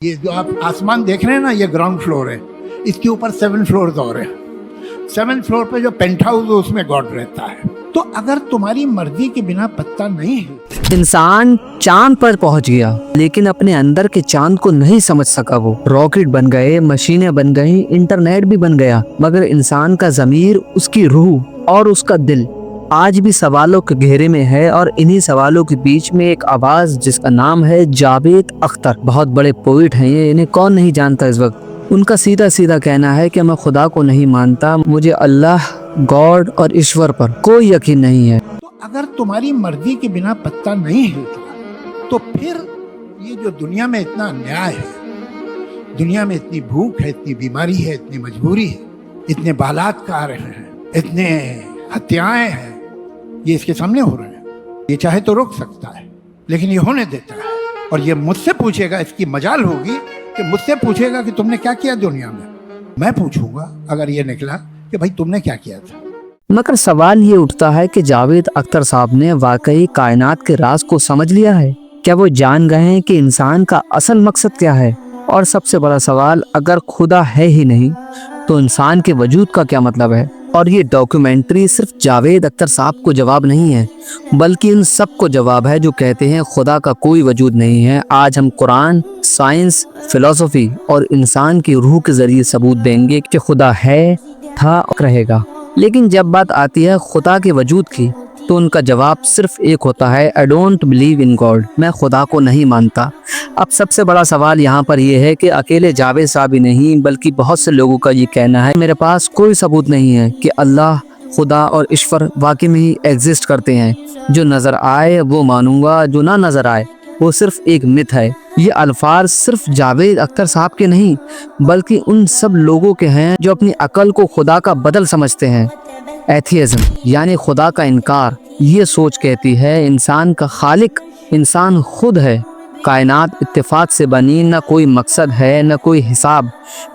یہ جو آپ آسمان دیکھ رہے ہیں نا، یہ گراؤنڈ فلور ہے، اس کے اوپر 7 فلورز اور ہیں۔ 7 فلور پہ جو پینٹ ہاؤس ہے اس میں گاڈ رہتا ہے۔ تو اگر تمہاری مرضی کے بنا پتہ نہیں ہے، انسان چاند پر پہنچ گیا لیکن اپنے اندر کے چاند کو نہیں سمجھ سکا۔ وہ راکٹ بن گئے، مشینیں بن گئیں، انٹرنیٹ بھی بن گیا، مگر انسان کا ضمیر، اس کی روح اور اس کا دل آج بھی سوالوں کے گھیرے میں ہے۔ اور انہی سوالوں کے بیچ میں ایک آواز جس کا نام ہے جاوید اختر، بہت بڑے پوئٹ ہیں یہ، انہیں کون نہیں جانتا اس وقت۔ ان کا سیدھا سیدھا کہنا ہے کہ میں خدا کو نہیں مانتا، مجھے اللہ، گاڈ اور ایشور پر کوئی یقین نہیں ہے۔ تو اگر تمہاری مرضی کے بنا پتہ نہیں ہے تو پھر یہ جو دنیا میں اتنا انیائے ہے، دنیا میں اتنی بھوک ہے، اتنی بیماری ہے، اتنی مجبوری ہے، اتنے بلاکار ہیں، اتنے ہتیائیں ہیں، یہ اس کے سامنے ہو رہے ہیں۔ یہ چاہے تو روک سکتا ہے لیکن یہ ہونے دیتا ہے، اور یہ مجھ سے پوچھے گا، اس کی مجال ہوگی کہ مجھ سے پوچھے گا کہ تم نے کیا کیا دنیا میں۔ میں پوچھوں گا اگر یہ نکلا کہ بھائی تم نے کیا کیا تھا۔ مگر سوال یہ اٹھتا ہے کہ جاوید اختر صاحب نے واقعی کائنات کے راز کو سمجھ لیا ہے؟ کیا وہ جان گئے ہیں کہ انسان کا اصل مقصد کیا ہے؟ اور سب سے بڑا سوال، اگر خدا ہے ہی نہیں تو انسان کے وجود کا کیا مطلب ہے؟ اور یہ ڈاکیومنٹری صرف جاوید اختر صاحب کو جواب نہیں ہے، بلکہ ان سب کو جواب ہے جو کہتے ہیں خدا کا کوئی وجود نہیں ہے۔ آج ہم قرآن، سائنس، فلسفی اور انسان کی روح کے ذریعے ثبوت دیں گے کہ خدا ہے، تھا اور رہے گا۔ لیکن جب بات آتی ہے خدا کے وجود کی تو ان کا جواب صرف ایک ہوتا ہے، I don't believe in God، میں خدا کو نہیں مانتا۔ اب سب سے بڑا سوال یہاں پر یہ ہے کہ اکیلے جاوید صاحب ہی نہیں بلکہ بہت سے لوگوں کا یہ کہنا ہے میرے پاس کوئی ثبوت نہیں ہے کہ اللہ، خدا اور ایشور واقعی میں ہی ایگزسٹ کرتے ہیں۔ جو نظر آئے وہ مانوں گا، جو نہ نظر آئے وہ صرف ایک مت ہے۔ یہ الفاظ صرف جاوید اختر صاحب کے نہیں بلکہ ان سب لوگوں کے ہیں جو اپنی عقل کو خدا کا بدل سمجھتے ہیں۔ ایتھیزم یعنی خدا کا انکار، یہ سوچ کہتی ہے انسان کا خالق انسان خود ہے، کائنات اتفاق سے بنی، نہ کوئی مقصد ہے نہ کوئی حساب۔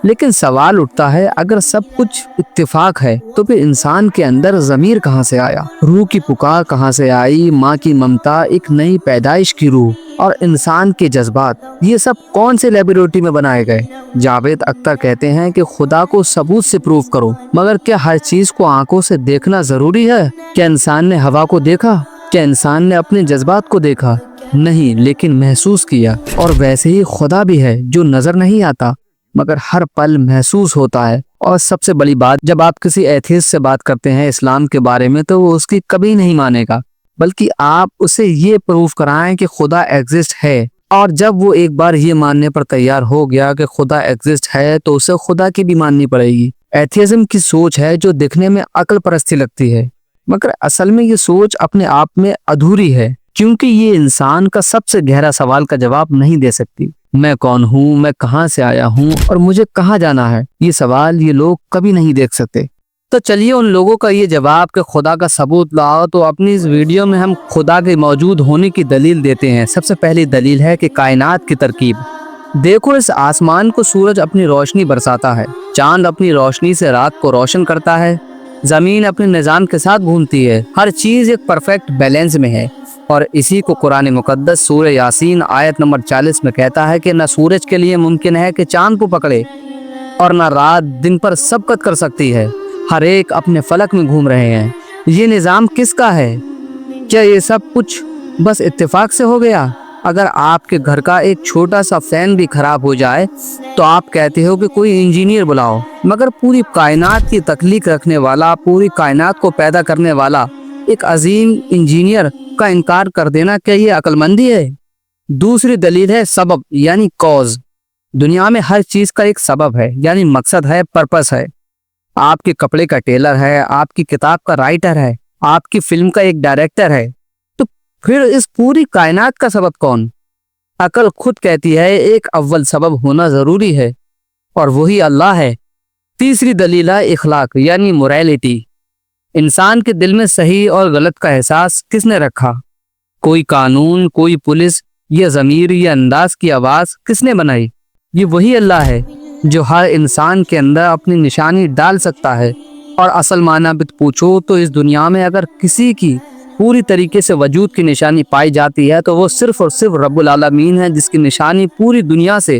لیکن سوال اٹھتا ہے اگر سب کچھ اتفاق ہے تو پھر انسان کے اندر ضمیر کہاں سے آیا؟ روح کی پکار کہاں سے آئی؟ ماں کی ممتا، ایک نئی پیدائش کی روح اور انسان کے جذبات، یہ سب کون سے لیبورٹری میں بنائے گئے؟ جاوید اختر کہتے ہیں کہ خدا کو ثبوت سے پروف کرو، مگر کیا ہر چیز کو آنکھوں سے دیکھنا ضروری ہے؟ کیا انسان نے ہوا کو دیکھا؟ کیا انسان نے اپنے جذبات کو دیکھا؟ نہیں، لیکن محسوس کیا۔ اور ویسے ہی خدا بھی ہے جو نظر نہیں آتا مگر ہر پل محسوس ہوتا ہے۔ اور سب سے بڑی بات، جب آپ کسی ایتھیسٹ سے بات کرتے ہیں اسلام کے بارے میں تو وہ اس کی کبھی نہیں مانے گا، بلکہ آپ اسے یہ پروف کرائیں کہ خدا ایگزسٹ ہے۔ اور جب وہ ایک بار یہ ماننے پر تیار ہو گیا کہ خدا ایگزسٹ ہے تو اسے خدا کی بھی ماننی پڑے گی۔ ایتھیزم کی سوچ ہے جو دکھنے میں عقل پرستی لگتی ہے مگر اصل میں یہ سوچ اپنے آپ میں ادھوری ہے، کیونکہ یہ انسان کا سب سے گہرا سوال کا جواب نہیں دے سکتی۔ میں کون ہوں؟ میں کہاں سے آیا ہوں؟ اور مجھے کہاں جانا ہے؟ یہ سوال یہ لوگ کبھی نہیں دیکھ سکتے۔ تو چلیے ان لوگوں کا یہ جواب کہ خدا کا ثبوت لاؤ، تو اپنی اس ویڈیو میں ہم خدا کے موجود ہونے کی دلیل دیتے ہیں۔ سب سے پہلی دلیل ہے کہ کائنات کی ترکیب۔ دیکھو اس آسمان کو سورج اپنی روشنی برساتا ہے، چاند اپنی روشنی سے رات کو روشن کرتا ہے، زمین اپنے نظام کے ساتھ گھومتی ہے، ہر چیز ایک پرفیکٹ بیلنس میں ہے۔ اور اسی کو قرآن مقدس سورہ یاسین آیت نمبر 40 میں کہتا ہے کہ نہ سورج کے لیے ممکن ہے کہ چاند کو پکڑے اور نہ رات دن پر سبقت کر سکتی ہے، ہر ایک اپنے فلک میں گھوم رہے ہیں۔ یہ نظام کس کا ہے؟ کیا یہ سب کچھ بس اتفاق سے ہو گیا؟ اگر آپ کے گھر کا ایک چھوٹا سا فین بھی خراب ہو جائے تو آپ کہتے ہو کہ کوئی انجینئر بلاؤ، مگر پوری کائنات کی تخلیق رکھنے والا، پوری کائنات کو پیدا کرنے والا ایک عظیم انجینئر کا انکار کر دینا، کیا یہ عقل مندی ہے؟ دوسری دلیل ہے سبب یعنی کاز۔ دنیا میں ہر چیز کا ایک سبب ہے، یعنی مقصد ہے، پرپس ہے۔ آپ کے کپڑے کا ٹیلر ہے، آپ کی کتاب کا رائٹر ہے، آپ کی فلم کا ایک ڈائریکٹر ہے، تو پھر اس پوری کائنات کا سبب کون؟ عقل خود کہتی ہے ایک اول سبب ہونا ضروری ہے اور وہی اللہ ہے۔ تیسری دلیل ہے اخلاق یعنی موریلٹی۔ انسان کے دل میں صحیح اور غلط کا احساس کس نے رکھا؟ کوئی قانون، کوئی پولیس یا ضمیر یا انداز کی آواز کس نے بنائی؟ یہ وہی اللہ ہے جو ہر انسان کے اندر اپنی نشانی ڈال سکتا ہے۔ اور اصل معنی بھی پوچھو تو اس دنیا میں اگر کسی کی پوری طریقے سے وجود کی نشانی پائی جاتی ہے تو وہ صرف اور صرف رب العالمین ہے، جس کی نشانی پوری دنیا سے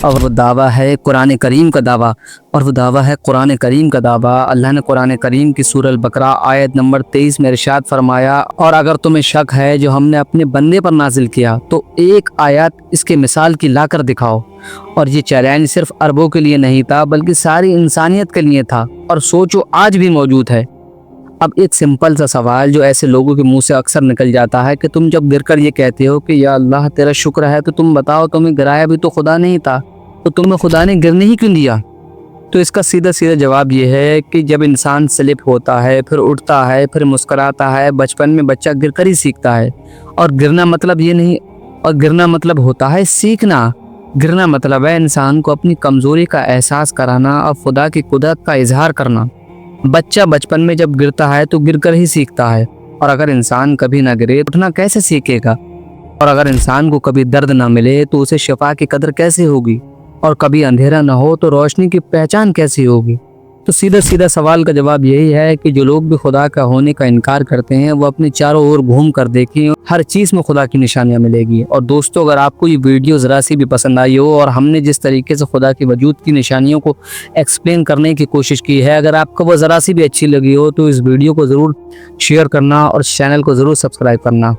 اور وہ دعویٰ ہے قرآن کریم کا دعویٰ، اور وہ دعویٰ ہے قرآن کریم کا دعویٰ۔ اللہ نے قرآن کریم کی سورہ البقرہ آیت نمبر 23 میں ارشاد فرمایا، اور اگر تمہیں شک ہے جو ہم نے اپنے بندے پر نازل کیا تو ایک آیت اس کے مثال کی لا کر دکھاؤ۔ اور یہ چیلنج صرف عربوں کے لیے نہیں تھا بلکہ ساری انسانیت کے لیے تھا، اور سوچو آج بھی موجود ہے۔ اب ایک سمپل سا سوال جو ایسے لوگوں کے منہ سے اکثر نکل جاتا ہے کہ تم جب گر کر یہ کہتے ہو کہ یا اللہ تیرا شکر ہے، تو تم بتاؤ تمہیں گرایا بھی تو خدا نہیں تھا، تو تمہیں خدا نے گرنے ہی کیوں دیا؟ تو اس کا سیدھا سیدھا جواب یہ ہے کہ جب انسان سلپ ہوتا ہے، پھر اٹھتا ہے، پھر مسکراتا ہے، بچپن میں بچہ گر کر ہی سیکھتا ہے۔ اور گرنا مطلب یہ نہیں، اور گرنا مطلب ہوتا ہے سیکھنا۔ گرنا مطلب ہے انسان کو اپنی کمزوری کا احساس کرانا اور خدا کی قدرت کا اظہار کرنا۔ بچہ بچپن میں جب گرتا ہے تو گر کر ہی سیکھتا ہے، اور اگر انسان کبھی نہ گرے اٹھنا کیسے سیکھے گا؟ اور اگر انسان کو کبھی درد نہ ملے تو اسے شفا کی قدر کیسے ہوگی؟ اور کبھی اندھیرا نہ ہو تو روشنی کی پہچان کیسی ہوگی؟ تو سیدھا سیدھا سوال کا جواب یہی ہے کہ جو لوگ بھی خدا کا ہونے کا انکار کرتے ہیں وہ اپنے چاروں اور گھوم کر دیکھیں، ہر چیز میں خدا کی نشانیاں ملے گی۔ اور دوستو، اگر آپ کو یہ ویڈیو ذرا سی بھی پسند آئی ہو اور ہم نے جس طریقے سے خدا کی وجود کی نشانیوں کو ایکسپلین کرنے کی کوشش کی ہے، اگر آپ کو وہ ذرا سی بھی اچھی لگی ہو تو اس ویڈیو کو ضرور شیئر کرنا اور چینل کو ضرور سبسکرائب کرنا۔